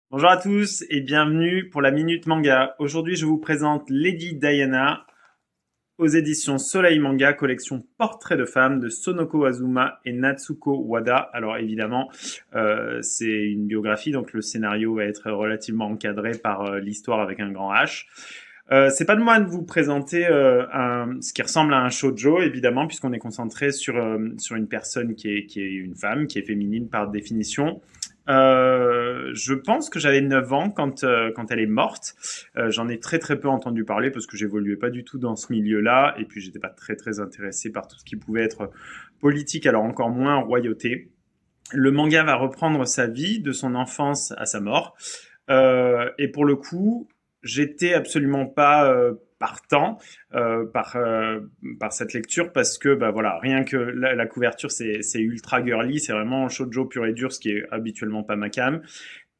Bonjour à tous et bienvenue pour la Minute Manga. Aujourd'hui, je vous présente Lady Diana aux éditions Soleil Manga, collection Portrait de femmes de Sonoko Azuma et Natsuko Wada. Alors évidemment, c'est une biographie, donc le scénario va être relativement encadré par l'histoire avec un grand H. C'est pas de moi de vous présenter ce qui ressemble à un shoujo, évidemment, puisqu'on est concentré sur une personne qui est une femme, qui est féminine par définition. Je pense que j'avais 9 ans quand elle est morte. J'en ai très très peu entendu parler parce que j'évoluais pas du tout dans ce milieu-là et puis j'étais pas très très intéressé par tout ce qui pouvait être politique, alors encore moins royauté. Le manga va reprendre sa vie de son enfance à sa mort. Et pour le coup, j'étais absolument pas par cette lecture parce que bah voilà, rien que la couverture c'est ultra girly, c'est vraiment shoujo pur et dur, ce qui est habituellement pas ma came.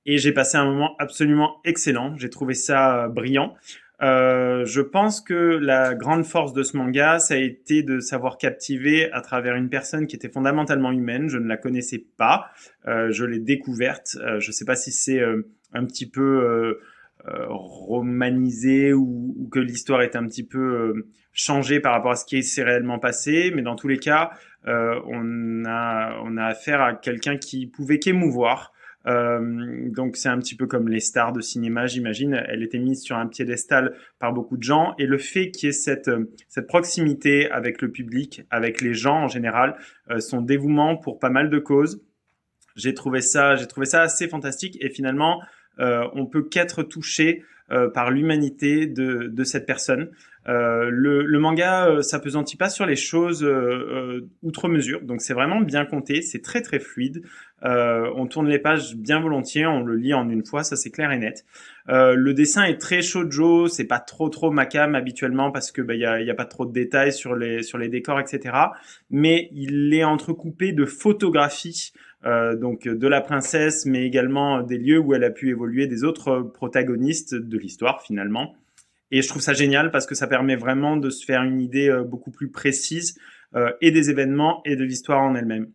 Et j'ai passé un moment absolument excellent. J'ai trouvé ça brillant. Je pense que la grande force de ce manga, ça a été de savoir captiver à travers une personne qui était fondamentalement humaine. Je ne la connaissais pas, je l'ai découverte. Je ne sais pas si c'est un petit peu romanisé ou que l'histoire est un petit peu changée par rapport à ce qui s'est réellement passé, mais dans tous les cas, on a affaire à quelqu'un qui pouvait qu'émouvoir. Donc c'est un petit peu comme les stars de cinéma, j'imagine. Elle était mise sur un piédestal par beaucoup de gens et le fait qu'il y ait cette proximité avec le public, avec les gens en général, son dévouement pour pas mal de causes, j'ai trouvé ça assez fantastique et finalement on peut qu'être touché par l'humanité de cette personne. Le manga s'appesantit pas sur les choses outre mesure, donc c'est vraiment bien compté, c'est très très fluide. On tourne les pages bien volontiers, on le lit en une fois, ça c'est clair et net. Le dessin est très shoujo, c'est pas trop ma came habituellement parce que y a pas trop de détails sur les décors, etc. Mais il est entrecoupé de photographies donc de la princesse, mais également des lieux où elle a pu évoluer, des autres protagonistes de l'histoire finalement. Et je trouve ça génial parce que ça permet vraiment de se faire une idée beaucoup plus précise et des événements et de l'histoire en elle-même.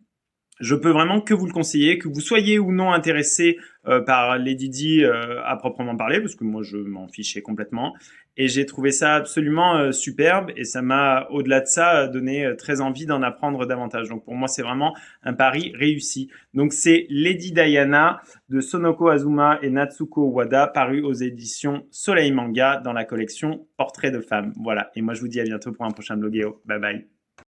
Je peux vraiment que vous le conseiller, que vous soyez ou non intéressé par Lady Di à proprement parler, parce que moi je m'en fichais complètement. Et j'ai trouvé ça absolument superbe et ça m'a, au-delà de ça, donné très envie d'en apprendre davantage. Donc pour moi c'est vraiment un pari réussi. Donc c'est Lady Diana de Sonoko Azuma et Natsuko Wada, paru aux éditions Soleil Manga dans la collection Portrait de femmes. Voilà, et moi je vous dis à bientôt pour un prochain blogueo. Bye bye.